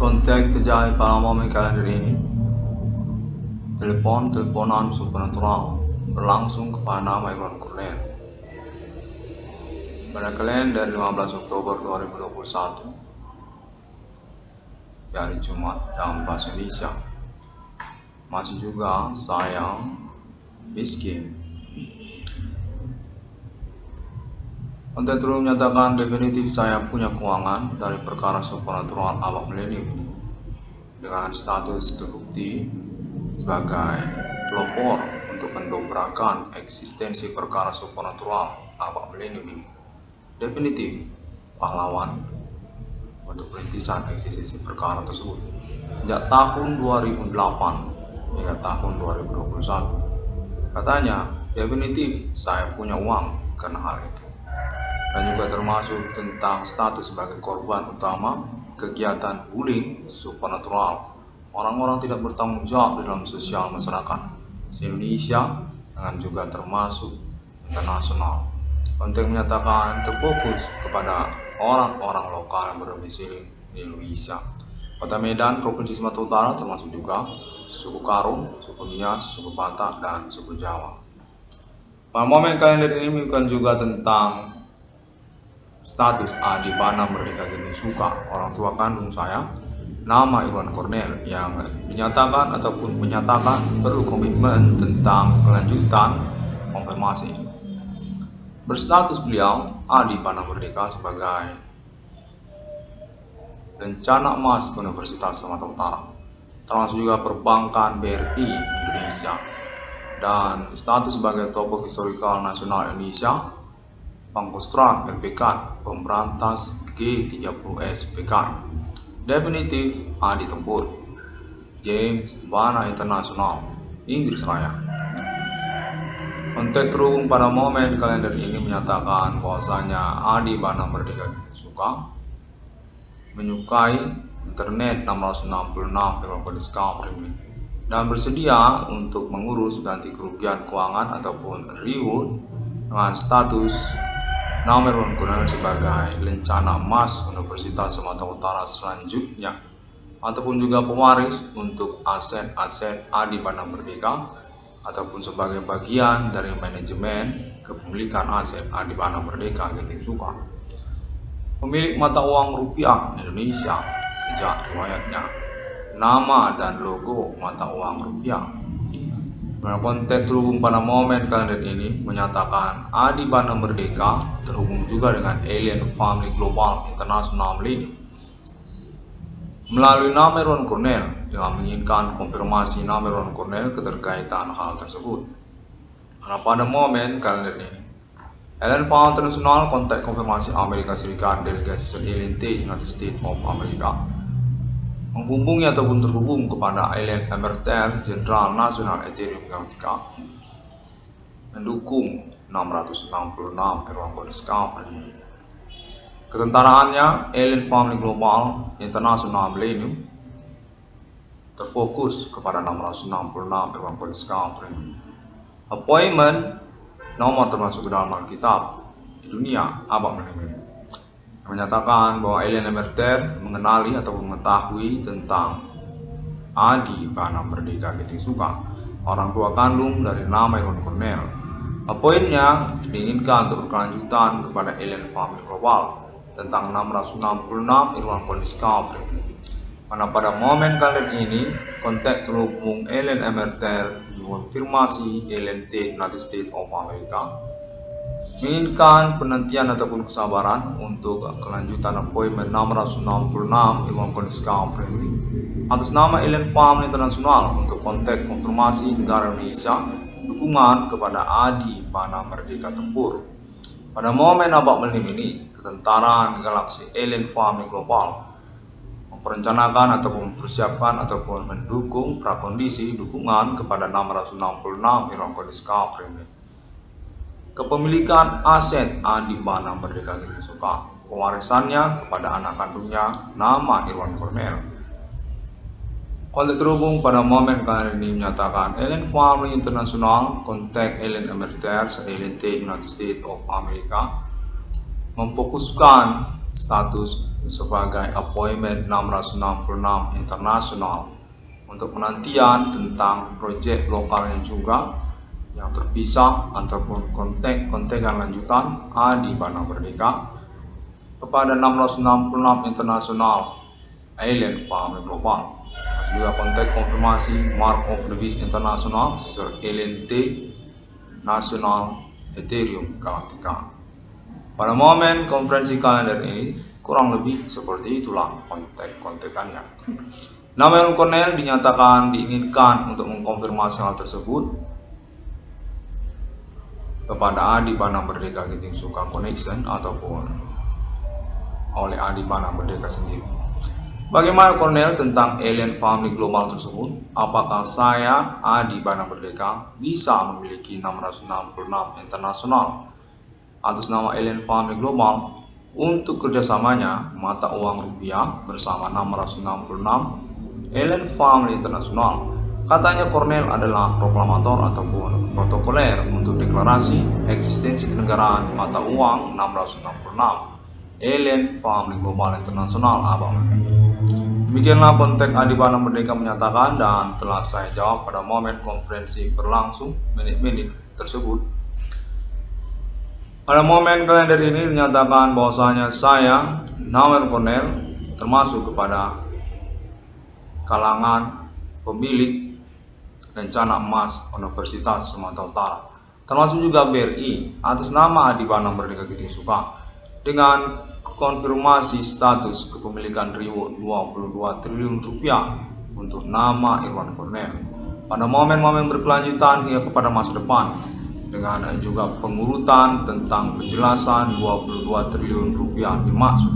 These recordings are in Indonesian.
Kontak terjadi pada momen kalender ini. Teleponan supernatural berlangsung kepada nama Irwan Cornell. Pada kalender 15 Oktober 2021 di hari Jumat dalam bahasa Indonesia. Masih juga saya miskin. Kontak terus menyatakan definitif saya punya keuangan dari perkara supernatural abad milenium dengan status terbukti sebagai pelopor untuk mendobrakkan eksistensi perkara supernatural abad milenium ini. Definitif pahlawan untuk perintisan eksistensi perkara tersebut sejak tahun 2008 hingga tahun 2021. Katanya definitif saya punya uang karena hal itu, dan juga termasuk tentang status sebagai korban utama kegiatan bullying supernatural orang-orang tidak bertanggung jawab di dalam sosial masyarakat se-Indonesia dan juga termasuk internasional. Kontak menyatakan terfokus kepada orang-orang lokal yang berdomisili di Indonesia, Kota Medan, Provinsi Sumatera Utara, termasuk juga suku Karo, suku Nias, suku Batak, dan suku Jawa. Pada momen kalender ini bukan juga tentang status Adi Bana Merdeka Ginting Suka, orang tua kandung saya, nama Irwan Cornell, yang dinyatakan ataupun menyatakan perlu komitmen tentang kelanjutan konfirmasi. Berstatus beliau Adi Bana Merdeka sebagai rencana emas Universitas Sumatera Utara, termasuk juga perbankan BRI Indonesia, dan status sebagai tokoh historikal nasional Indonesia, Pangkostrat LPK, pemberantas G30S PKI. Definitif Adi Tempur, James Bana Internasional, Inggris Raya. Kontak terhubung pada momen kalender ini menyatakan bahwasanya Adi Bana Merdeka Ginting Suka menyukai internet 666 Discovery dan bersedia untuk mengurus ganti kerugian keuangan ataupun reward dengan status nama Irwan Cornell sebagai lencana emas Universitas Sumatera Utara selanjutnya, ataupun juga pewaris untuk aset-aset Adi Bana Merdeka, ataupun sebagai bagian dari manajemen kepemilikan aset Adi Bana Merdeka Ginting Suka. Pemilik mata uang rupiah Indonesia sejak riwayatnya, nama dan logo mata uang rupiah. Dalam konteks terhubung pada momen kalender ini menyatakan Adi Bana Merdeka terhubung juga dengan Alien Family Global International Millennium melalui nama Irwan Cornell, dengan menginginkan konfirmasi nama Irwan Cornell keterkaitan hal tersebut. Karena pada momen kalender ini Alien Family International kontak konfirmasi Amerika Serikat delegasi Alien T United States of America menghubungi ataupun terhubung kepada Alien Emerald Jenderal Nasional Ethereum Galactica mendukung 666 Irwan Discovery. Ketentaraannya Alien Family Global International Millennium terfokus kepada 666 Irwan Discovery. Appointment nomor termasuk dalam Alkitab di dunia abad milenium menyatakan bahwa Alien Emerald mengenali ataupun mengetahui tentang Adi Bana Merdeka Ginting Suka, orang tua kandung dari nama Irwan Cornell. Poinnya diinginkan untuk berkelanjutan kepada Alien Family Global tentang 666 Irwan Discovery. Karena pada momen kalender ini kontak terhubung Alien Emerald mengonfirmasi Alien T United States of America menginginkan penantian ataupun kesabaran untuk kelanjutan appointment 666 Irwan Discovery atas nama Alien Family International untuk kontak konfirmasi negara Indonesia dukungan kepada Adi Bana Merdeka Tempur. Pada momen abad milenium ini, ketentaraan galaksi Alien Family Global memperencanakan ataupun mempersiapkan ataupun mendukung prakondisi dukungan kepada 666 Irwan Discovery. Kepemilikan aset Adi Bana Merdeka Ginting Suka, pewarisannya kepada anak kandungnya nama Irwan Cornell. Kontak terhubung pada momen kalender ini menyatakan Alien Family International kontak Alien Emerald Alien T United States of America memfokuskan status sebagai appointment 666 internasional untuk penantian tentang proyek lokalnya juga yang terpisah ataupun kontekan lanjutan Adi Bana Merdeka kepada 666 internasional Alien Family Global, juga kontak konfirmasi Mark of the Beast Internasional Sir Alien T Nasional Ethereum Galactica. Pada momen konferensi kalender ini kurang lebih seperti itulah kontek-kontekannya. Nama Cornell dinyatakan diinginkan untuk mengkonfirmasi hal tersebut kepada Adi Bana Merdeka Giting Suka Connection ataupun oleh Adi Bana Merdeka sendiri. Bagaimana Cornell tentang Alien Family Global tersebut? Apakah saya, Adi Bana Merdeka, bisa memiliki 666 internasional atas nama Alien Family Global untuk kerjasamanya mata uang rupiah bersama 666 Alien Family Internasional? Katanya Cornell adalah proklamator ataupun protokoler untuk deklarasi eksistensi kenegaraan mata uang 666 Alien Family Global Internasional abang. Demikianlah konteks Adi Bana Merdeka menyatakan dan telah saya jawab pada momen konferensi berlangsung menit-menit tersebut. Pada momen kalender ini dinyatakan bahwasanya saya, Namer Cornell, termasuk kepada kalangan pemilik rencana emas Universitas Sumatera Utara, termasuk juga BRI atas nama Adi Bana Merdeka Giting Suka dengan konfirmasi status kepemilikan reward 22 triliun rupiah untuk nama Irwan Cornell pada momen-momen berkelanjutan hingga kepada masa depan, dengan juga pengurutan tentang penjelasan 22 triliun rupiah dimaksud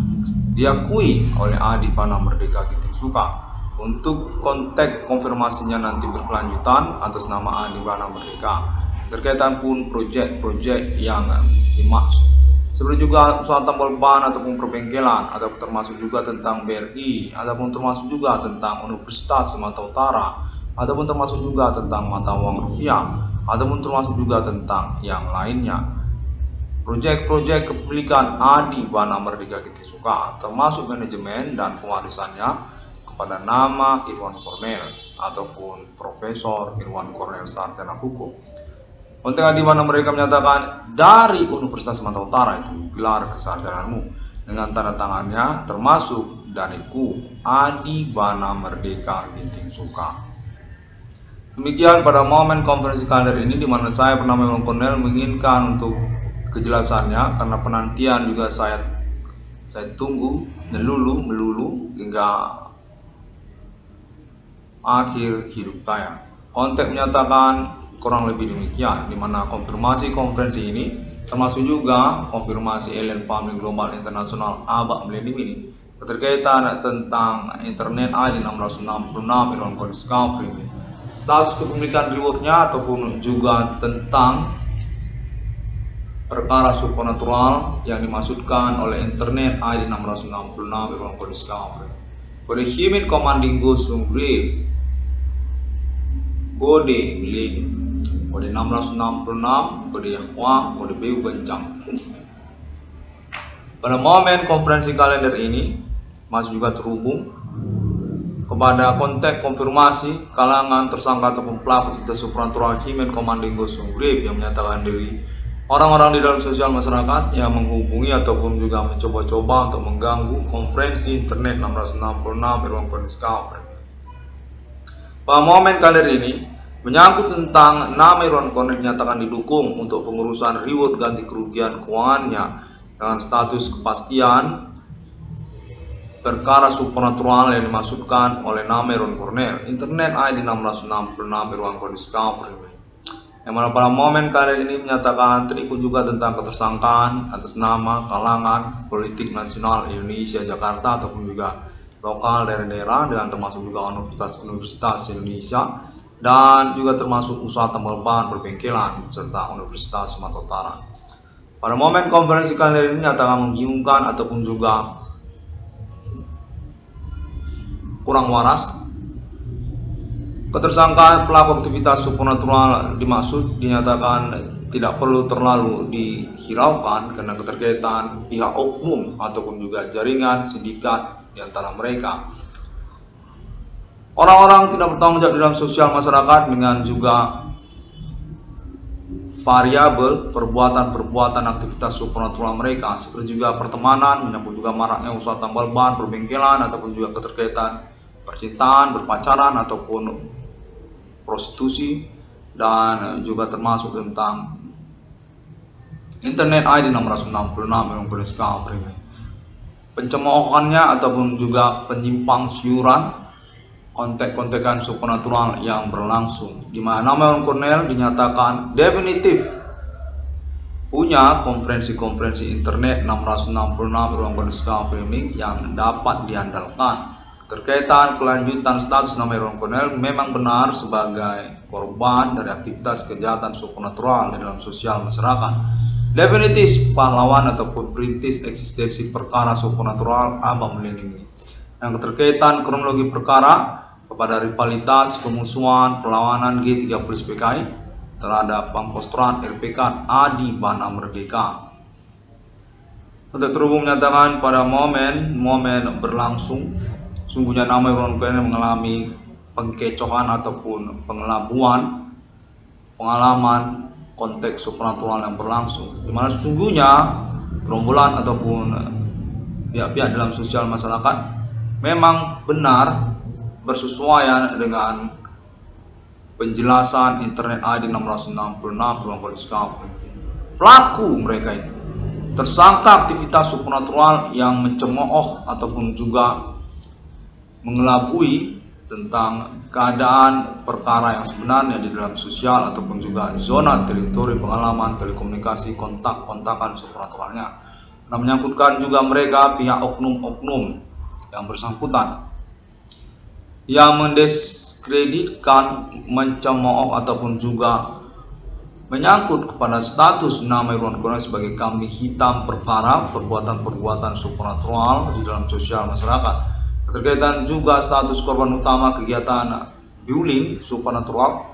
diakui oleh Adi Bana Merdeka Giting Suka untuk konteks konfirmasinya nanti berkelanjutan atas nama Adi Bana Merdeka terkaitan pun proyek-proyek yang dimaksud, seperti juga usaha tambal ban ataupun perbengkelan, atau termasuk juga tentang BRI, ataupun termasuk juga tentang Universitas Sumatera Utara, ataupun termasuk juga tentang mata uang rupiah, ataupun termasuk juga tentang yang lainnya. Proyek-proyek kepemilikan Adi Bana Merdeka Giting Suka termasuk manajemen dan pewarisannya kepada nama Irwan Cornell ataupun Profesor Irwan Cornell Sarjana Hukum. Konteks Adi Bana Merdeka menyatakan dari Universitas Sumatera Utara itu gelar kesarjanaanmu dengan tanda tangannya termasuk dariku Adi Bana Merdeka Giting Suka. Demikian pada momen konferensi kalender ini, di mana saya bernama Irwan Cornell menginginkan untuk kejelasannya karena penantian juga saya tunggu melulu hingga akhir hidup saya. Konteks menyatakan kurang lebih demikian, di mana konfirmasi konferensi ini termasuk juga konfirmasi Alien Family Global Internasional Abak Millennium ini keterkaitan tentang internet ID 666 Irwan Cornell Discovery, status kepemilikan rewardnya ataupun juga tentang perkara supernatural yang dimaksudkan oleh internet ID 666 Irwan Cornell Discovery. Kode Human Commanding Ghost Grave, kode Millennium, kode 666, kode Yahwa, kode Beu Bencang. Pada momen konferensi kalender ini masih juga terhubung kepada konteks konfirmasi kalangan tersangka ataupun pelaku tindak supernatural Human Commanding Ghost Grave yang menyatakan diri orang-orang di dalam sosial masyarakat yang menghubungi ataupun juga mencoba-coba untuk mengganggu konferensi internet 666 Irwan Cornell Discovery. Pada momen kalender ini menyangkut tentang nama Irwan Cornell dinyatakan didukung untuk pengurusan reward ganti kerugian keuangannya dengan status kepastian perkara supernatural yang dimaksudkan oleh nama Irwan Cornell internet ID 666 Irwan Cornell Discovery, yang mana pada momen kalender ini menyatakan terikut juga tentang ketersangkaan atas nama kalangan politik nasional Indonesia Jakarta ataupun juga lokal daerah-daerah, dengan termasuk juga universitas Indonesia dan juga termasuk usaha tambal ban perbengkelan serta Universitas Sumatera Utara. Pada momen konferensi kalender ini nyatakan membingungkan ataupun juga kurang waras. Ketersangkaan pelaku aktivitas supernatural dimaksud dinyatakan tidak perlu terlalu dihiraukan karena keterkaitan pihak oknum ataupun juga jaringan sindikat di antara mereka. Orang-orang tidak bertanggung jawab dalam sosial masyarakat dengan juga variabel perbuatan-perbuatan aktivitas supernatural mereka, seperti juga pertemanan, menyangkut juga maraknya usaha tambal ban, perbengkelan, ataupun juga keterkaitan percintaan, berpacaran, ataupun prostitusi, dan juga termasuk tentang Internet ID 666 yang berdiskusi, pencemoohannya ataupun juga penyimpang siuran kontek-kontekan supernatural yang berlangsung, di mana Norman Cornell dinyatakan definitif punya konferensi-konferensi internet 666 ruang berdiskusi yang dapat diandalkan. Terkaitan kelanjutan status nama Norman Cornell memang benar sebagai korban dari aktivitas kejahatan supernatural di dalam sosial masyarakat. Definitif pahlawan ataupun perintis eksistensi perkara supernatural abad milenium. Yang keterkaitan kronologi perkara kepada rivalitas, kemusuhan, perlawanan G30 PKI terhadap Pangkostrat RPK Adi Bana Merdeka. Untuk terhubung menyatakan pada momen berlangsung, sungguhnya nama Norman Cornell mengalami pengkecohan ataupun pengelabuan pengalaman konteks supernatural yang berlangsung, di mana sesungguhnya gerombolan ataupun pihak-pihak dalam sosial masyarakat memang benar bersesuaian dengan penjelasan Internet ID 666 ruang berdiskusi. Pelaku mereka itu tersangka aktivitas supernatural yang mencemooh ataupun juga mengelabui tentang keadaan perkara yang sebenarnya di dalam sosial ataupun juga zona teritori pengalaman telekomunikasi kontak-kontakan supernaturalnya. Nah, menyangkutkan juga mereka pihak oknum-oknum yang bersangkutan yang mendiskreditkan, mencemooh ataupun juga menyangkut kepada status nama Norman Cornell sebagai kambing hitam perkara perbuatan-perbuatan supernatural di dalam sosial masyarakat. Terkaitan juga status korban utama kegiatan bullying supernatural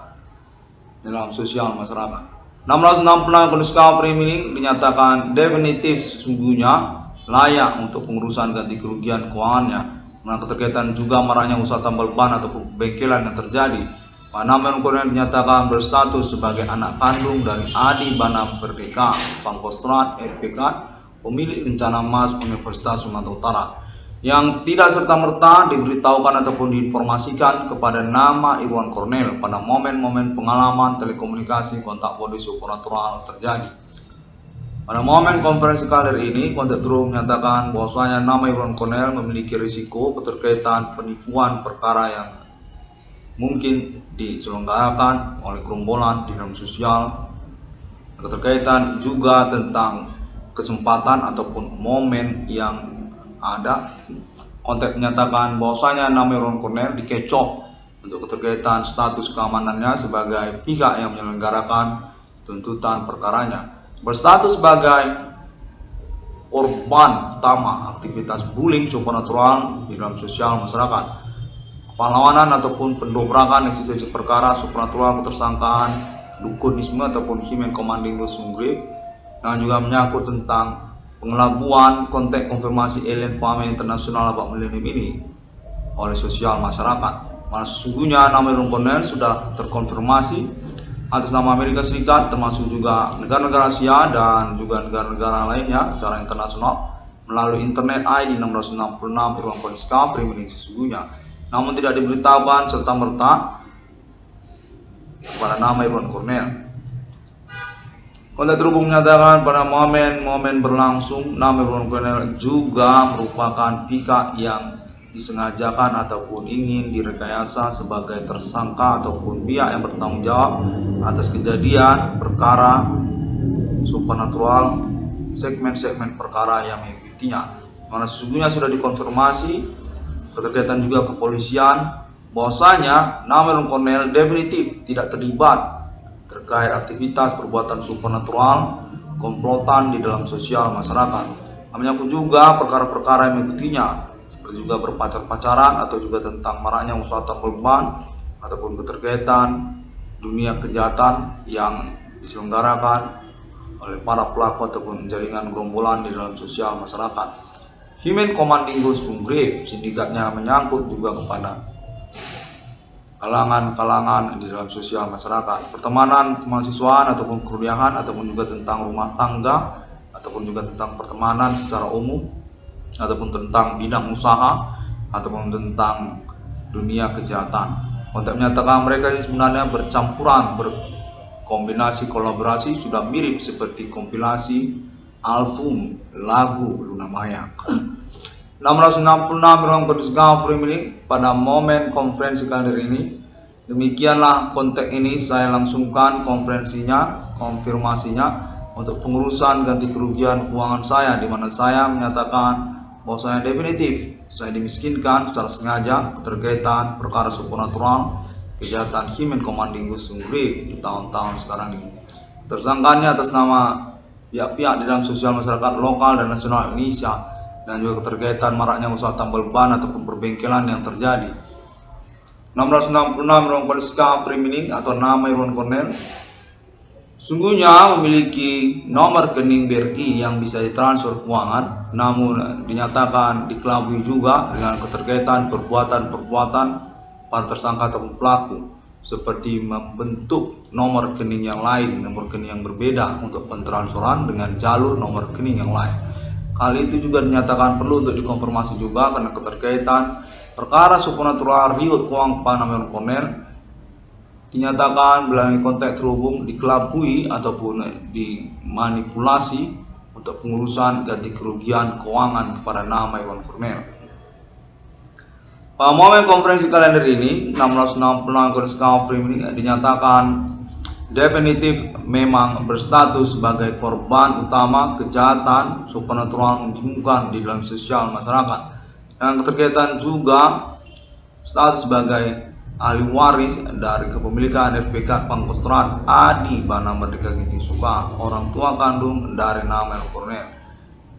dalam sosial masyarakat. 666 berdiskusi ini dinyatakan definitif sesungguhnya layak untuk pengurusan ganti kerugian keuangannya. Nah, keterkaitan juga maraknya usaha tambal ban ataupun bengkelan yang terjadi. Norman Cornell dinyatakan berstatus sebagai anak kandung dari Adi Bana Merdeka Pangkostrat RPK, pemilik rencana emas Universitas Sumatera Utara, yang tidak serta-merta diberitahukan ataupun diinformasikan kepada nama Norman Cornell pada momen-momen pengalaman telekomunikasi kontak body supernatural terjadi. Pada momen konferensi kali ini, kontak True menyatakan bahwasanya nama Norman Cornell memiliki risiko keterkaitan penipuan perkara yang mungkin diselenggarakan oleh gerombolan di dalam sosial, keterkaitan juga tentang kesempatan ataupun momen yang ada. Kontak menyatakan bahwasanya nama Norman Cornell dikecoh untuk keterkaitan status keamanannya sebagai pihak yang menyelenggarakan tuntutan perkaranya, berstatus sebagai korban utama aktivitas bullying supernatural di dalam sosial masyarakat, pahlawanan ataupun pendobrakan eksistensi perkara supernatural, ketersangkaan dukunisme ataupun human commanding sungguh, dan juga menyangkut tentang pengelabuan konteks konfirmasi alien fame internasional abad milenium ini oleh sosial masyarakat. Mana sesungguhnya nama Norman Cornell sudah terkonfirmasi atas nama Amerika Serikat, termasuk juga negara-negara Asia dan juga negara-negara lainnya secara internasional melalui Internet ID 666 ruang berdiskusi milik sesungguhnya, namun tidak diberitahukan serta merta kepada nama Norman Cornell. Kontak terhubung menyatakan pada momen berlangsung nama Norman Cornell juga merupakan pihak yang disengajakan ataupun ingin direkayasa sebagai tersangka ataupun pihak yang bertanggung jawab atas kejadian perkara supernatural segmen-segmen perkara yang mengikutinya. Mana sesungguhnya sudah dikonfirmasi keterkaitan juga kepolisian bahwasanya nama Norman Cornell definitif tidak terlibat terkait aktivitas perbuatan supernatural komplotan di dalam sosial masyarakat. Menyangkut juga perkara-perkara yang mengikutinya seperti juga berpacar-pacaran atau juga tentang maraknya usaha tambal ban ataupun keterkaitan dunia kejahatan yang diselenggarakan oleh para pelaku ataupun jaringan gerombolan di dalam sosial masyarakat. Human Commanding Ghost Grave, sindikatnya menyangkut juga kepada kalangan-kalangan di dalam sosial masyarakat, pertemanan kemahasiswaan ataupun kuliahan, ataupun juga tentang rumah tangga, ataupun juga tentang pertemanan secara umum, ataupun tentang bidang usaha, ataupun tentang dunia kejahatan. Untuk menyatakan mereka ini sebenarnya bercampuran, berkombinasi, kolaborasi, sudah mirip seperti kompilasi album lagu Luna Maya. 666 ruang berdiscovery milik pada momen konferensi kalender ini. Demikianlah konteks ini saya langsungkan konfirmasinya untuk pengurusan ganti kerugian keuangan saya, di mana saya menyatakan bahwa saya definitif saya dimiskinkan secara sengaja keterkaitan perkara supernatural kejahatan Human Commanding Ghost Grave di tahun-tahun sekarang ini. Tersangkanya atas nama pihak-pihak di dalam sosial masyarakat lokal dan nasional Indonesia, dan juga keterkaitan maraknya usaha tambal ban ataupun perbengkelan yang terjadi. 666 ruang discovery milik atau nama Irwan Cornell sungguhnya memiliki nomor rekening BRI yang bisa ditransfer keuangan, namun dinyatakan dikelabui juga dengan keterkaitan perbuatan-perbuatan para tersangka ataupun pelaku, seperti membentuk nomor rekening yang lain, nomor rekening yang berbeda untuk pentransferan dengan jalur nomor rekening yang lain. Hal itu juga dinyatakan perlu untuk dikonfirmasi juga karena keterkaitan perkara supernatural riut keuangan kepada Irwan Cornell dinyatakan melalui konteks terhubung dikelabui ataupun dimanipulasi untuk pengurusan ganti kerugian keuangan kepada nama Irwan Cornell. Pada momen konferensi kalender ini, 666 discovery ini dinyatakan definitif memang berstatus sebagai korban utama kejahatan supernatural menjemukan di dalam sosial masyarakat, dan keterkaitan juga status sebagai ahli waris dari kepemilikan RPK Pangkostrat Adi Bana Merdeka Ginting Suka, orang tua kandung dari nama Irwan Cornell,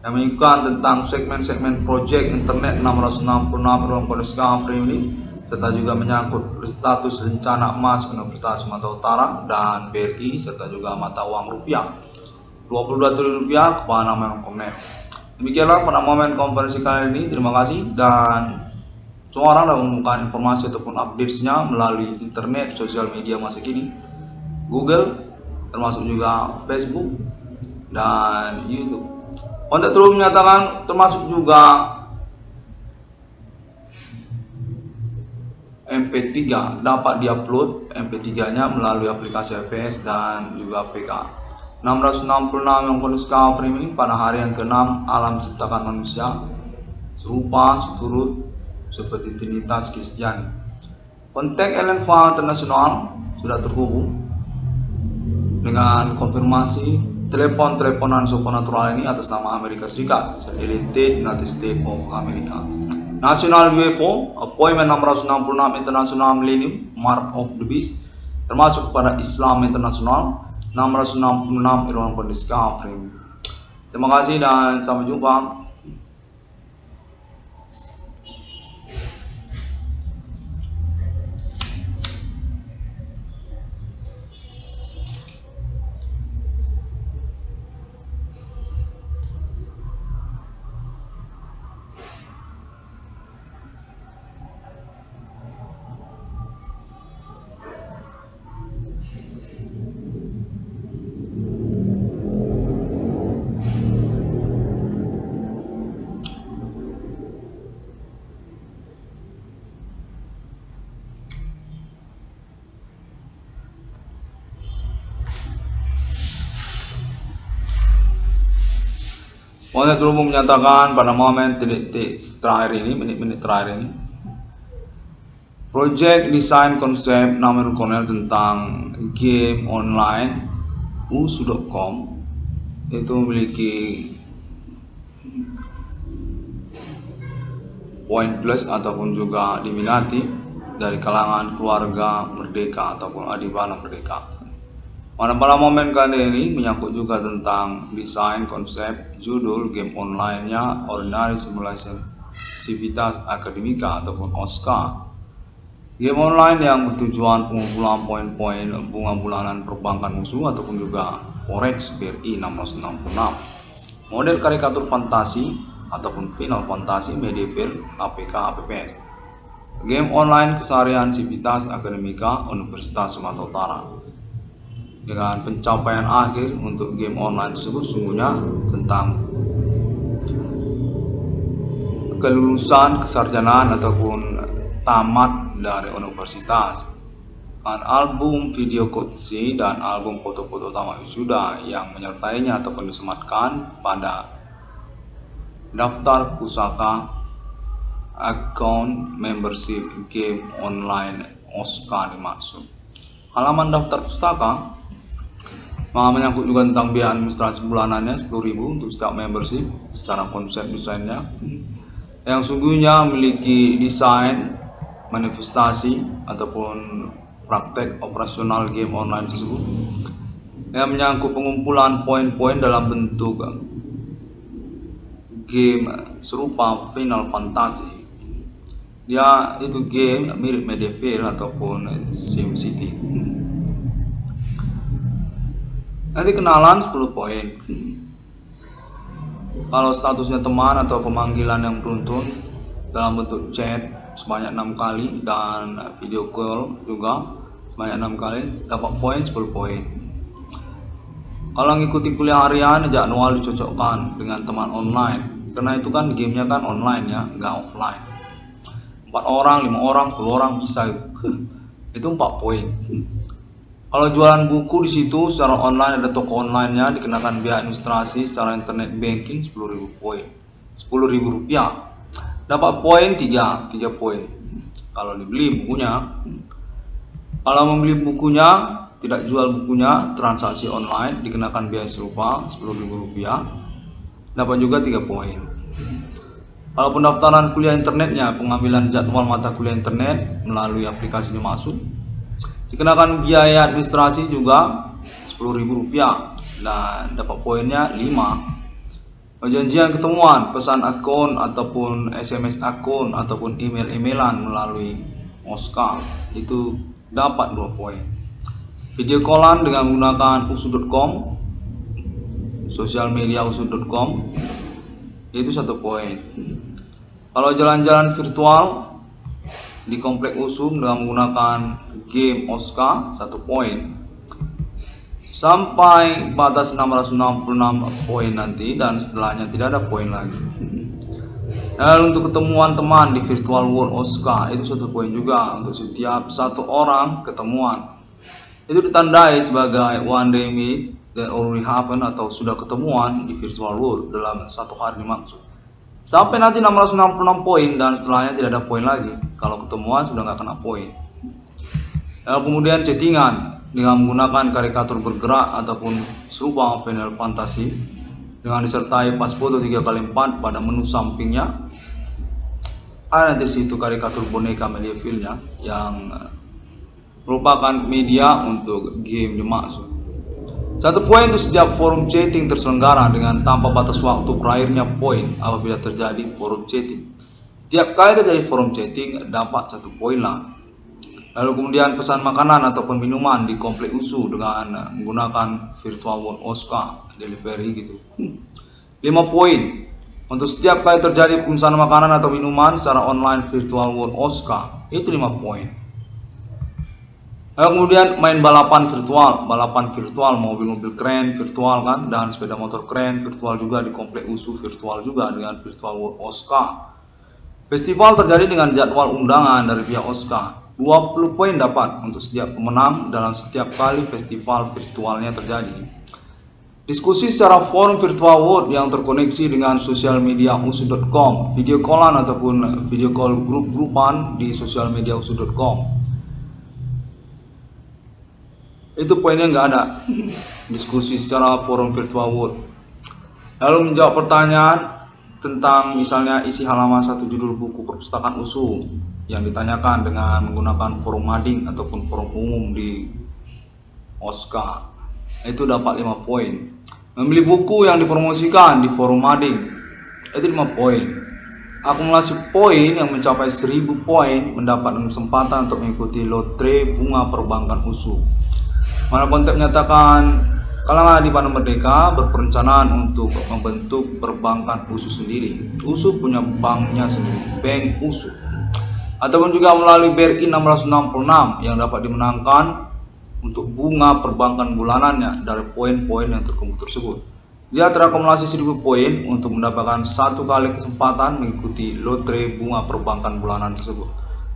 yang menyebutkan tentang segmen-segmen proyek internet 666 ruang discovery ini, serta juga menyangkut status rencana emas Universitas Sumatera Utara dan BRI, serta juga mata uang rupiah 22 triliun rupiah kepada nama Irwan Cornell. Demikianlah pada momen konferensi kali ini. Terima kasih, dan semua orang dapat menemukan informasi ataupun updates-nya melalui internet, sosial media masa kini, Google, termasuk juga Facebook dan YouTube. Kontak terus menyatakan termasuk juga MP3 dapat diupload MP3-nya melalui aplikasi iPS dan juga PK. 666 yang discovery ini pada hari yang ke-6 alam ciptakan manusia serupa seturut seperti Trinitas Kristiani. Kontak Elenva Internasional sudah terhubung dengan konfirmasi teleponan supernatural ini atas nama Amerika Serikat, United States of America. National UFO Appointment 666 International Millennium Mark of the Beast, termasuk kepada Islam Internasional 666 Irwan Discovery. Terima kasih dan sampai jumpa. Kontak terhubung menyatakan pada momen detik terakhir ini, menit-menit terakhir ini, proyek desain konsep nama Irwan Cornell tentang game online usu.com itu memiliki poin plus ataupun juga diminati dari kalangan keluarga merdeka ataupun adibana merdeka. Pada momen kali ini menyangkut juga tentang desain konsep judul game online-nya Ordinary Simulation Civitas Academica ataupun OSCA, Game online yang bertujuan pengumpulan poin-poin bunga bulanan perbankan musuh ataupun juga Forex BRI 666. Model karikatur fantasi ataupun Final Fantasy Medieval APK APPS. Game online keseharian Sivitas Akademika Universitas Sumatera Utara. Dengan pencapaian akhir untuk game online tersebut sungguhnya tentang kelulusan kesarjanaan ataupun tamat dari universitas. Album video kotsi dan album foto-foto tamat wisuda yang menyertainya ataupun disematkan pada daftar pusaka account membership game online OSKA dimaksud. Halaman daftar pustaka menyangkut juga tentang biaya administrasi bulanannya 10.000 untuk setiap membership secara konsep desainnya yang sungguhnya memiliki desain manifestasi ataupun praktek operasional game online tersebut yang menyangkut pengumpulan poin-poin dalam bentuk game serupa Final Fantasy. Dia itu game mirip Medieval ataupun SimCity. Nanti kenalan 10 poin. Kalau statusnya teman atau pemanggilan yang beruntun dalam bentuk chat sebanyak 6 kali dan video call juga sebanyak 6 kali dapat poin 10 poin. Kalau ngikuti kuliah harian jadwal dicocokkan dengan teman online karena itu kan gamenya kan online ya, nggak offline. 4 orang, 5 orang, 10 orang bisa itu 4 poin. Kalau jualan buku di situ secara online ada toko online-nya dikenakan biaya administrasi secara internet banking 10.000 poin. 10.000 rupiah. Dapat poin 3 poin. Kalau dibeli bukunya. Kalau membeli bukunya, tidak jual bukunya, transaksi online dikenakan biaya serupa 10.000 rupiah. Dapat juga 3 poin. Kalau pendaftaran kuliah internetnya, pengambilan jadwal mata kuliah internet melalui aplikasi dimaksud, dikenakan biaya administrasi juga 10.000 rupiah dan dapat poinnya 5. Perjanjian ketemuan, pesan akun ataupun SMS akun ataupun email-emailan melalui OSKA itu dapat 2 poin. Video callan dengan menggunakan usu.com, sosial media usu.com itu 1 poin. Kalau jalan-jalan virtual di komplek USU dengan menggunakan game OSKA 1 poin. Sampai batas 666 poin nanti dan setelahnya tidak ada poin lagi. Dan untuk ketemuan teman di virtual world OSKA itu 1 poin juga untuk setiap 1 orang ketemuan. Itu ditandai sebagai one day meet that already happen atau sudah ketemuan di virtual world dalam 1 hari dimaksud. Sampai nanti 666 poin dan setelahnya tidak ada poin lagi. Kalau ketemuan sudah nggak kena poin. Lalu kemudian chattingan dengan menggunakan karikatur bergerak ataupun serupa Final Fantasy dengan disertai pas foto 3x4 pada menu sampingnya. Ada di situ karikatur boneka medievalnya yang merupakan media untuk game dimaksud. 1 poin untuk setiap forum chatting terselenggara dengan tanpa batas waktu berakhirnya poin apabila terjadi forum chatting. Tiap kali terjadi forum chatting dapat 1 poin lah. Lalu kemudian pesan makanan ataupun minuman di komplek USU dengan menggunakan virtual world OSKA delivery gitu. 5 poin. Untuk setiap kali terjadi pemesanan makanan atau minuman secara online virtual world OSKA itu 5 poin. Lalu kemudian main balapan virtual mobil-mobil keren virtual kan dan sepeda motor keren virtual juga di komplek USU virtual juga dengan virtual world OSKA. Festival terjadi dengan jadwal undangan dari pihak OSKA. 20 poin dapat untuk setiap pemenang dalam setiap kali festival virtualnya terjadi. Diskusi secara forum virtual world yang terkoneksi dengan sosial media usu.com, video callan ataupun video call grup-grupan di sosial media usu.com. Itu poinnya nggak ada. Diskusi secara forum virtual world. Lalu menjawab pertanyaan tentang misalnya isi halaman 1 judul buku perpustakaan USU yang ditanyakan dengan menggunakan forum mading ataupun forum umum di OSKA itu dapat 5 poin. Membeli buku yang dipromosikan di forum mading itu 5 poin. akumulasi poin yang mencapai 1000 poin mendapat kesempatan untuk mengikuti lotre bunga perbankan USU. Mana konteks menyatakan kalangan di Bank Merdeka berperencanaan untuk membentuk perbankan USU sendiri. USU punya banknya sendiri, Bank USU. Ataupun juga melalui BRI 666 yang dapat dimenangkan untuk bunga perbankan bulanannya dari poin-poin yang terkumpul tersebut. Dia terakumulasi 1000 poin untuk mendapatkan satu kali kesempatan mengikuti lotre bunga perbankan bulanan tersebut.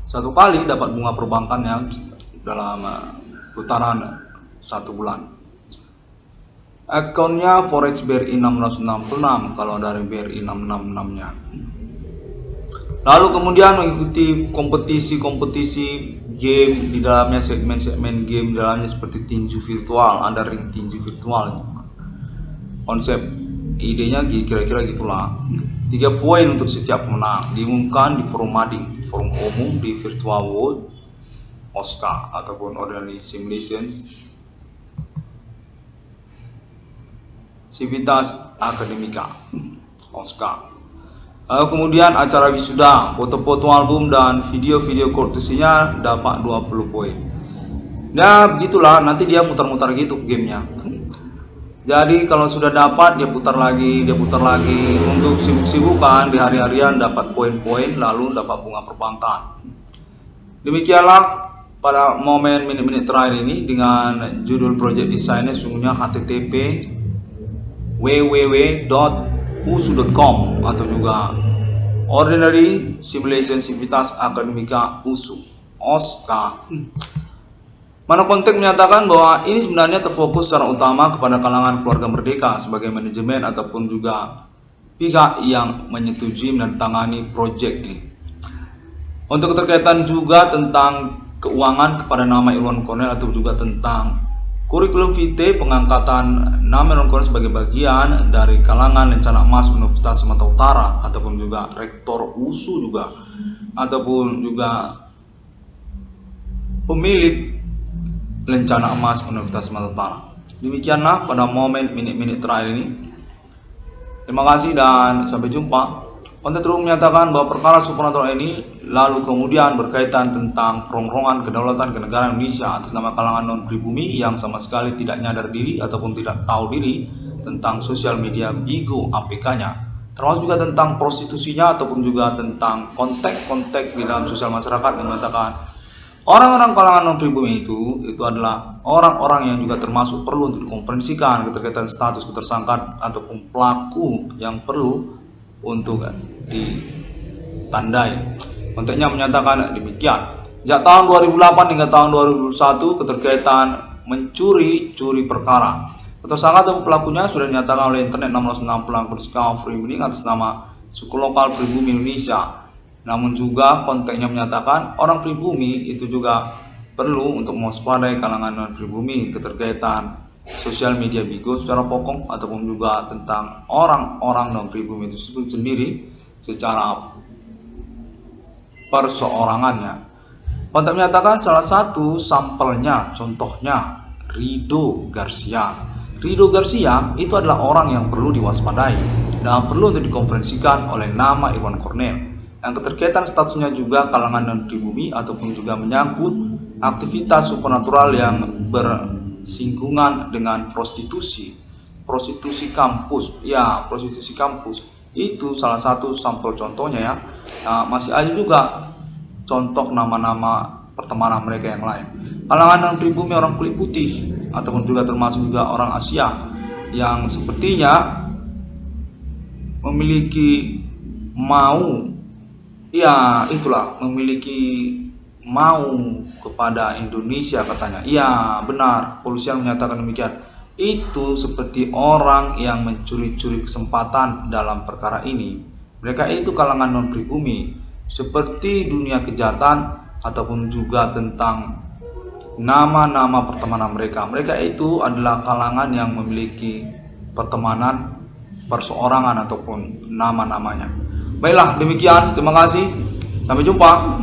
Satu kali dapat bunga perbankan yang dalam putaran 1 bulan. Akunnya Forex BRI 666 kalau dari BRI 666-nya. Lalu kemudian mengikuti kompetisi-kompetisi game di dalamnya, segmen-segmen game di dalamnya seperti tinju virtual, ada ring tinju virtual. Konsep idenya kira-kira gitulah. 3 poin untuk setiap pemenang diumumkan di forum mading, forum umum di Virtual World OSCA ataupun Ordinary Simulations Civitas Academica OSCA. Kemudian acara wisuda, foto-foto album dan video-video kortesinya dapat 20 poin. Nah begitulah, nanti dia mutar-mutar gitu gamenya. Jadi kalau sudah dapat dia putar lagi untuk sibuk-sibukan di hari-harian dapat poin-poin lalu dapat bunga perbankan. Demikianlah pada momen menit-menit terakhir ini dengan judul project desainnya sungguhnya http www.usu.com atau juga Ordinary Simulation Civitas Academica USU OSCA. Mana konteks menyatakan bahwa ini sebenarnya terfokus secara utama kepada kalangan keluarga merdeka sebagai manajemen ataupun juga pihak yang menyetujui menandatangani proyek ini. Untuk keterkaitan juga tentang keuangan kepada nama Irwan Cornell atau juga tentang kurikulum vitae pengangkatan nama Irwan Cornell sebagai bagian dari kalangan lencana emas Universitas Sumatera Utara ataupun juga rektor USU juga ataupun juga pemilik lencana emas Universitas Sumatera Utara. Demikianlah pada momen menit-menit terakhir ini. Terima kasih dan sampai jumpa. Konten terus menyatakan bahwa perkara supranatural ini lalu kemudian berkaitan tentang perongrongan kedaulatan kenegaraan Indonesia atas nama kalangan non pribumi yang sama sekali tidak nyadar diri ataupun tidak tahu diri tentang sosial media Bigo APK-nya, termasuk juga tentang prostitusinya ataupun juga tentang kontak-kontak di dalam sosial masyarakat yang mengatakan orang-orang kalangan non pribumi itu adalah orang-orang yang juga termasuk perlu untuk dikonferensikan keterkaitan status ketersangkaan ataupun pelaku yang perlu untuk ditandai. Konteksnya menyatakan demikian. Sejak tahun 2008 hingga tahun 2021 keterkaitan mencuri perkara. Tersangka atau pelakunya sudah dinyatakan oleh internet 660 Discovery Meaning atas nama suku lokal pribumi Indonesia. Namun juga konteksnya menyatakan orang pribumi itu juga perlu untuk mewaspadai kalangan non pribumi keterkaitan sosial media Bigo secara pokok ataupun juga tentang orang-orang non pribumi itu sendiri secara perseorangannya. Konteks menyatakan salah satu sampelnya, contohnya Rido Garcia. Rido Garcia itu adalah orang yang perlu diwaspadai dan perlu untuk dikonferensikan oleh nama Irwan Cornell. Yang keterkaitan statusnya juga kalangan non pribumi ataupun juga menyangkut aktivitas supernatural yang bersinggungan dengan prostitusi kampus. Ya, prostitusi kampus itu salah satu sampel contohnya ya. Nah, masih ada juga contoh nama-nama pertemanan mereka yang lain. Kalangan non pribumi orang kulit putih ataupun juga termasuk juga orang Asia yang sepertinya memiliki mau kepada Indonesia katanya. Iya benar, kepolisian menyatakan demikian. Itu seperti orang yang mencuri-curi kesempatan dalam perkara ini. Mereka itu kalangan non pribumi, seperti dunia kejahatan ataupun juga tentang nama-nama pertemanan mereka. Mereka itu adalah kalangan yang memiliki pertemanan perseorangan ataupun nama-namanya. Baiklah, demikian. Terima kasih. Sampai jumpa.